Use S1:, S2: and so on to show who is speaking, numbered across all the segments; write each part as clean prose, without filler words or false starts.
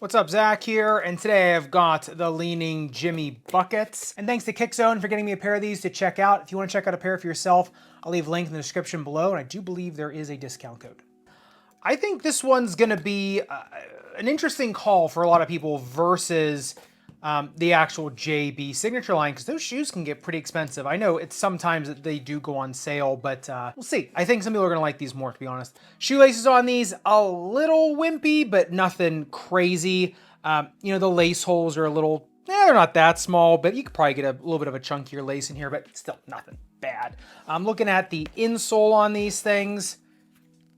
S1: What's up, Zach here, and today I've got the Li-Ning Jimmy Buckets. And thanks to Kickzone for getting me a pair of these to check out. If you want to check out a pair for yourself, I'll leave a link in the description below, and I do believe there is a discount code. I think this one's going to be an interesting call for a lot of people versus the actual JB signature line, because those shoes can get pretty expensive. I know it's sometimes that they do go on sale, but we'll see. I think some people are gonna like these more, to be honest. Shoelaces on these, a little wimpy, but nothing crazy. You know, the lace holes are a little, they're not that small, but you could probably get a little bit of a chunkier lace in here, but still nothing bad. I'm looking at the insole on these things.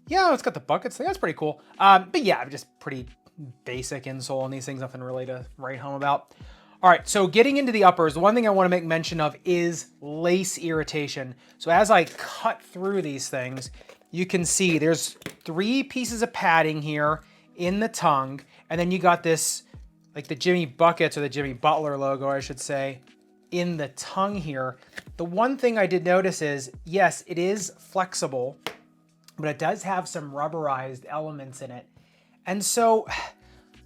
S1: Yeah, it's got the buckets thing, that's pretty cool. But yeah, just pretty basic insole on these things, nothing really to write home about. All right, so getting into the uppers, the one thing I want to make mention of is lace irritation. So as I cut through these things, you can see there's 3 pieces of padding here in the tongue, and then you got this, like the Jimmy Buckets or the Jimmy Butler logo, I should say, in the tongue here. The one thing I did notice is, yes, it is flexible, but it does have some rubberized elements in it. And so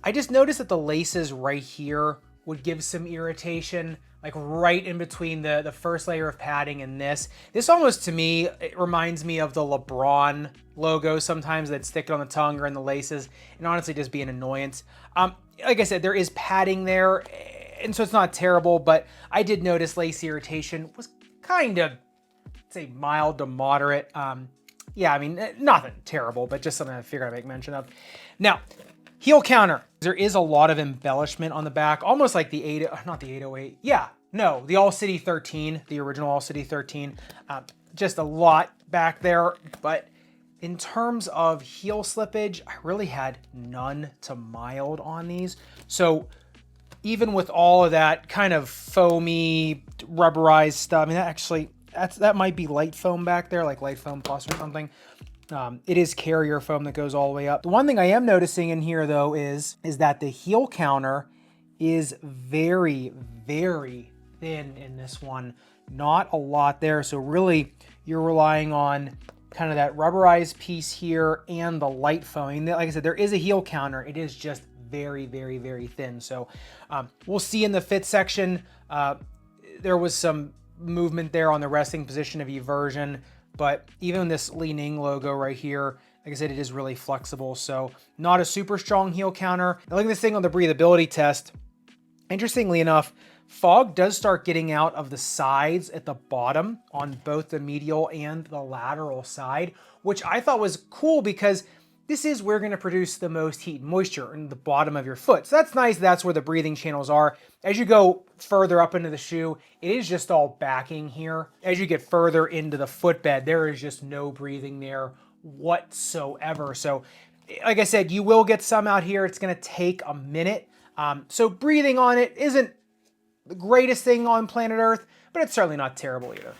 S1: I just noticed that the laces right here would give some irritation, like right in between the first layer of padding and this. This almost, to me, it reminds me of the LeBron logo sometimes that stick it on the tongue or in the laces, and honestly just be an annoyance. Like I said, there is padding there, and so it's not terrible, but I did notice lace irritation was kind of, say, mild to moderate. Yeah, I mean, nothing terrible, but just something I figured I'd make mention of. Now, heel counter. There is a lot of embellishment on the back, almost like the not the 808. Yeah, no, the All City 13, the original All City 13. Just a lot back there, but in terms of heel slippage, I really had none to mild on these. So even with all of that kind of foamy, rubberized stuff, I mean, that might be light foam back there, like light foam plus or something. It is carrier foam that goes all the way up. The one thing I am noticing in here though is that the heel counter is very, very thin in this one. Not a lot there. So really you're relying on kind of that rubberized piece here and the light foam. And like I said, there is a heel counter. It is just very, very, very thin. So we'll see in the fit section. There was some movement there on the resting position of eversion, but even this Li-Ning logo right here, like I said, it is really flexible, so not a super strong heel counter. Now look at this thing on the breathability test. Interestingly enough, fog does start getting out of the sides at the bottom on both the medial and the lateral side, which I thought was cool because this is where you're going to produce the most heat and moisture in the bottom of your foot. So that's nice. That's where the breathing channels are. As you go further up into the shoe, it is just all backing here. As you get further into the footbed, there is just no breathing there whatsoever. So like I said, you will get some out here. It's going to take a minute. So breathing on it isn't the greatest thing on planet Earth, but it's certainly not terrible either.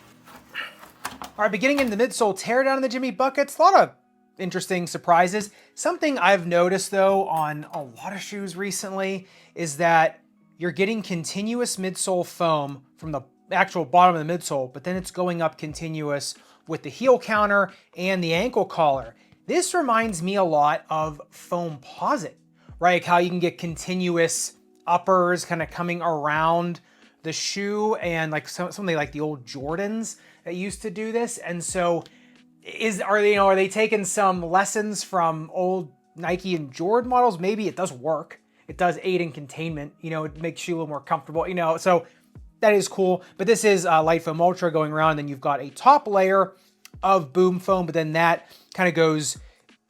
S1: All right, beginning in the midsole teardown in the Jimmy Buckets, a lot of interesting surprises. Something I've noticed though on a lot of shoes recently is that you're getting continuous midsole foam from the actual bottom of the midsole, but then it's going up continuous with the heel counter and the ankle collar. This reminds me a lot of Foamposite, right? Like how you can get continuous uppers kind of coming around the shoe, and like something like the old Jordans that used to do this. And so are they taking some lessons from old Nike and Jordan models? Maybe it does work. It does aid in containment. You know, it makes you a little more comfortable. You know, so that is cool. But this is Light Foam Ultra going around. Then you've got a top layer of boom foam, but then that kind of goes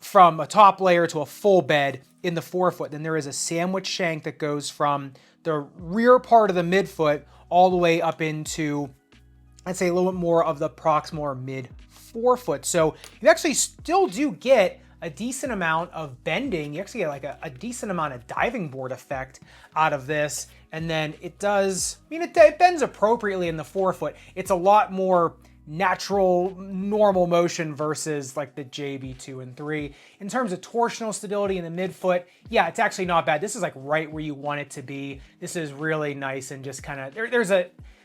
S1: from a top layer to a full bed in the forefoot. Then there is a sandwich shank that goes from the rear part of the midfoot all the way up into, I'd say, a little bit more of the proximal or mid forefoot. So you actually still do get a decent amount of bending. You actually get like a decent amount of diving board effect out of this. And then it does, I mean, it bends appropriately in the forefoot. It's a lot more natural, normal motion versus like the JB2 and 3. In terms of torsional stability in the midfoot, yeah, it's actually not bad. This is like right where you want it to be. This is really nice and just kind of,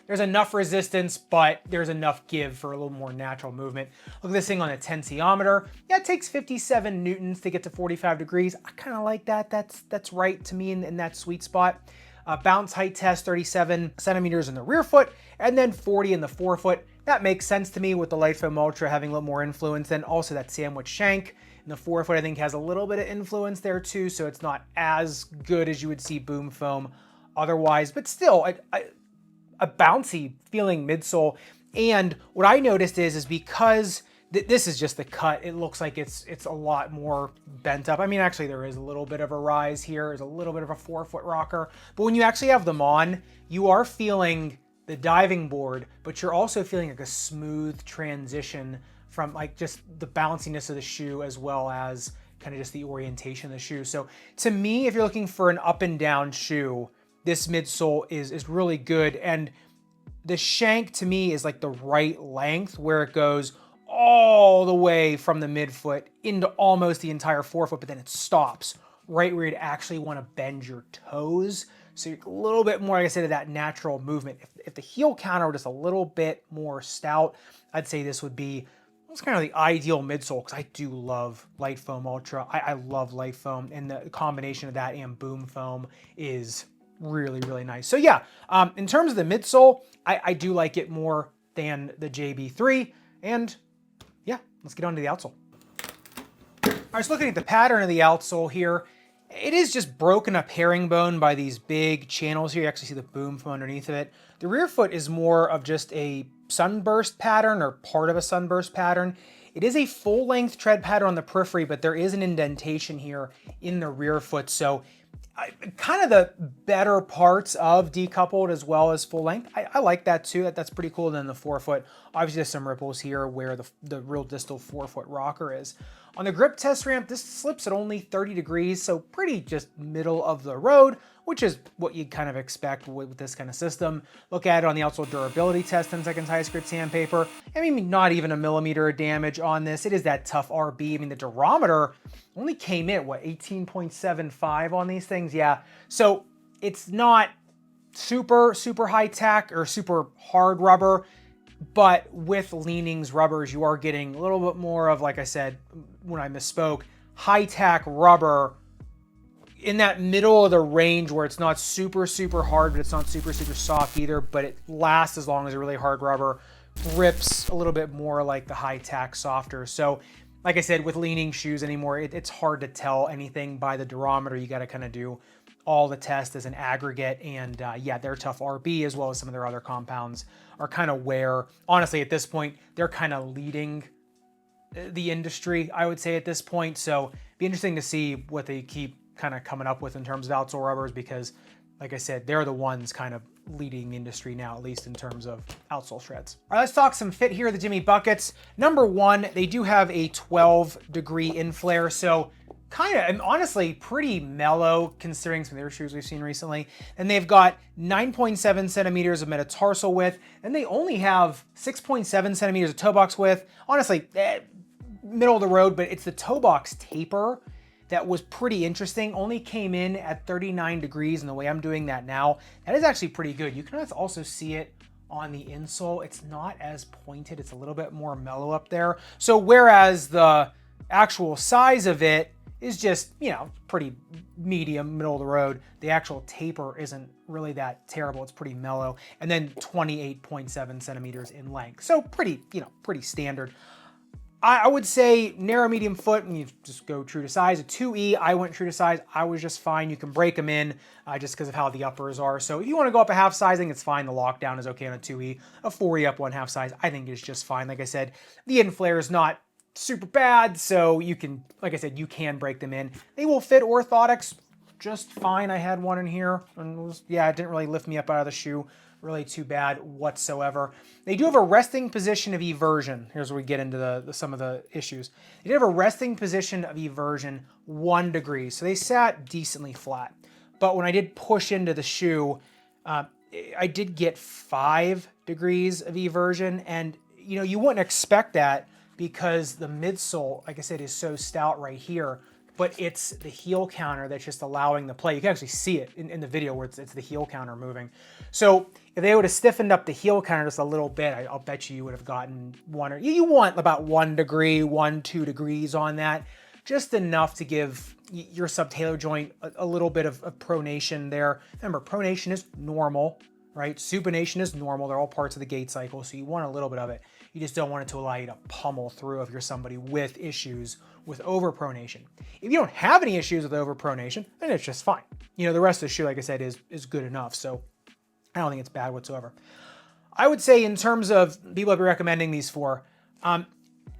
S1: there's enough resistance, but there's enough give for a little more natural movement. Look at this thing on the tensiometer. Yeah, it takes 57 newtons to get to 45 degrees. I kind of like that. That's right to me in that sweet spot. Bounce height test, 37 centimeters in the rear foot, and then 40 in the forefoot. That makes sense to me with the Light Foam Ultra having a little more influence. Then also that sandwich shank in the forefoot, I think, has a little bit of influence there too, so it's not as good as you would see Boom Foam otherwise, but still a bouncy feeling midsole. And what I noticed is because this is just the cut, it looks like it's a lot more bent up. I mean, actually there is a little bit of a rise here. There's a little bit of a forefoot rocker, but when you actually have them on, you are feeling the diving board, but you're also feeling like a smooth transition from like just the bounciness of the shoe as well as kind of just the orientation of the shoe. So to me, if you're looking for an up and down shoe, this midsole is really good. And the shank to me is like the right length where it goes all the way from the midfoot into almost the entire forefoot, but then it stops right where you'd actually want to bend your toes. So you're a little bit more, like I said, of that natural movement. If the heel counter were just a little bit more stout, I'd say this would be, it's kind of the ideal midsole, because I do love Light Foam Ultra. I love Light Foam, and the combination of that and Boom Foam is really, really nice. So yeah, in terms of the midsole, I do like it more than the JB3. And yeah, let's get on to the outsole. All right, so looking at the pattern of the outsole here, it is just broken up herringbone by these big channels here. You actually see the Boom Foam underneath of it. The rear foot is more of just a sunburst pattern, or part of a sunburst pattern. It is a full length tread pattern on the periphery, but there is an indentation here in the rear foot. So kind of the better parts of decoupled as well as full length. I like that too. That's pretty cool. Then the forefoot, obviously there's some ripples here where the real distal forefoot rocker is. On the grip test ramp, this slips at only 30 degrees, so pretty just middle of the road, which is what you'd kind of expect with this kind of system. Look at it on the outsole durability test, 10 seconds highest grit sandpaper. I mean, not even a millimeter of damage on this. It is that tough RB. I mean, the durometer only came in, what, 18.75 on these things? Yeah, so it's not super, super high tack or super hard rubber, but with Li-Ning's rubbers, you are getting a little bit more of, like I said, when I misspoke, high tack rubber in that middle of the range where it's not super, super hard, but it's not super, super soft either, but it lasts as long as a really hard rubber, grips a little bit more like the high tack softer. So like I said, with Li-Ning shoes anymore, it's hard to tell anything by the durometer. You got to kind of do all the tests as an aggregate. And yeah, their tough RB as well as some of their other compounds are kind of where, honestly, at this point, they're kind of leading the industry, I would say, at this point. So it'd be interesting to see what they keep kind of coming up with in terms of outsole rubbers, because like I said, they're the ones kind of leading the industry now, at least in terms of outsole shreds. All right, let's talk some fit here, the Jimmy Buckets. Number one, they do have a 12-degree inflare, so kind of, honestly, pretty mellow considering some of their shoes we've seen recently. And they've got 9.7 centimeters of metatarsal width, and they only have 6.7 centimeters of toe box width. Honestly, middle of the road, but it's the toe box taper that was pretty interesting. Only came in at 39 degrees, and the way I'm doing that now, that is actually pretty good. You can also see it on the insole. It's not as pointed. It's a little bit more mellow up there. So whereas the actual size of it is just, you know, pretty medium, middle of the road, the actual taper isn't really that terrible. It's pretty mellow. And then 28.7 centimeters in length. So pretty, you know, pretty standard. I would say narrow, medium foot, and you just go true to size. A 2E, I went true to size. I was just fine. You can break them in just because of how the uppers are. So if you want to go up a half sizing, it's fine. The lockdown is okay on a 2E. A 4E up 1/2 size, I think is just fine. Like I said, the inflare is not super bad, so you can, like I said, you can break them in. They will fit orthotics just fine. I had one in here, and it was, yeah, it didn't really lift me up out of the shoe really too bad whatsoever. They do have a resting position of eversion. Here's where we get into some of the issues. They do have a resting position of eversion 1 degree, so they sat decently flat. But when I did push into the shoe, I did get 5 degrees of eversion, and you know, you wouldn't expect that because the midsole, like I said, is so stout right here. but it's the heel counter that's just allowing the play. You can actually see it in the video where it's the heel counter moving. So if they would have stiffened up the heel counter just a little bit, I'll bet you would have gotten you want about 1 degree, 2 degrees on that. Just enough to give your subtalar joint a little bit of pronation there. Remember, pronation is normal, right? Supination is normal. They're all parts of the gait cycle, so you want a little bit of it. You just don't want it to allow you to pummel through if you're somebody with issues with overpronation. If you don't have any issues with overpronation, then it's just fine. You know, the rest of the shoe, like I said, is good enough, so I don't think it's bad whatsoever. I would say in terms of people I'd be recommending these for,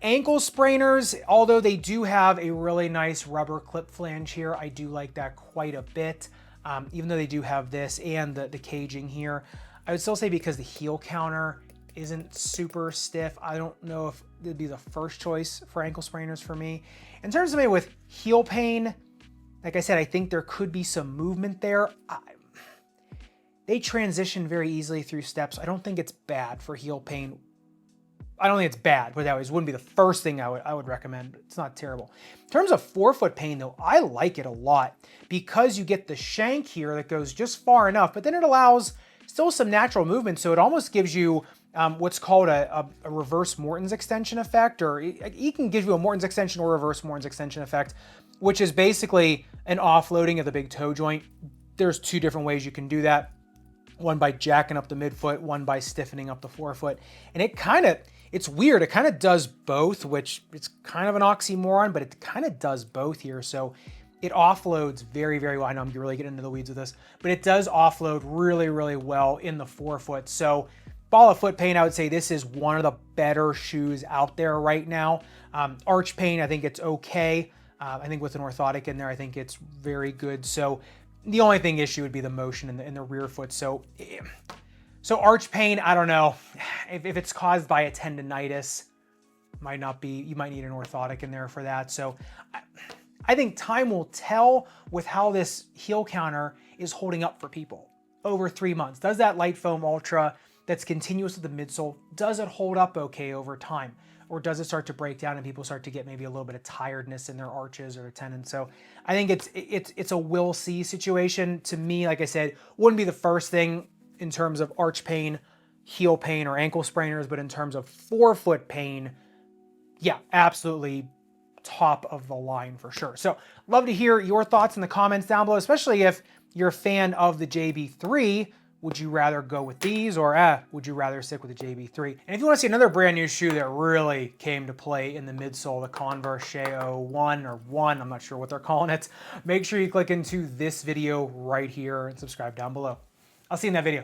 S1: ankle sprainers, although they do have a really nice rubber clip flange here, I do like that quite a bit. Even though they do have this and the caging here, I would still say because the heel counter isn't super stiff, I don't know if it'd be the first choice for ankle sprainers for me. In terms of somebody with heel pain, like I said, I think there could be some movement there. They transition very easily through steps. I don't think it's bad for heel pain. I don't think it's bad, but that wouldn't be the first thing I would recommend, but it's not terrible. In terms of forefoot pain though, I like it a lot because you get the shank here that goes just far enough, but then it allows still some natural movement. So it almost gives you what's called a reverse Morton's extension effect, or it can give you a Morton's extension or reverse Morton's extension effect, which is basically an offloading of the big toe joint. There's 2 different ways you can do that. One by jacking up the midfoot, one by stiffening up the forefoot. And it's weird. It kind of does both, which it's kind of an oxymoron, but it kind of does both here. So it offloads very, very well. I know I'm really getting into the weeds with this, but it does offload really, really well in the forefoot. So ball of foot pain, I would say this is one of the better shoes out there right now. Arch pain, I think it's okay. I think with an orthotic in there, I think it's very good. So the only issue would be the motion in the rear foot. So arch pain, I don't know. If it's caused by a tendonitis, might not be, you might need an orthotic in there for that. So I think time will tell with how this heel counter is holding up for people over 3 months. Does that Light Foam Ultra that's continuous with the midsole, does it hold up okay over time? Or does it start to break down and people start to get maybe a little bit of tiredness in their arches or their tendons? So I think it's a we'll see situation. To me, like I said, wouldn't be the first thing in terms of arch pain, heel pain, or ankle sprainers, but in terms of forefoot pain, yeah, absolutely top of the line for sure. So love to hear your thoughts in the comments down below, especially if you're a fan of the JB3. Would you rather go with these, or would you rather stick with the JB3? And if you want to see another brand new shoe that really came to play in the midsole, the Converse Sheo 1 or 1, I'm not sure what they're calling it, make sure you click into this video right here and subscribe down below. I'll see you in that video.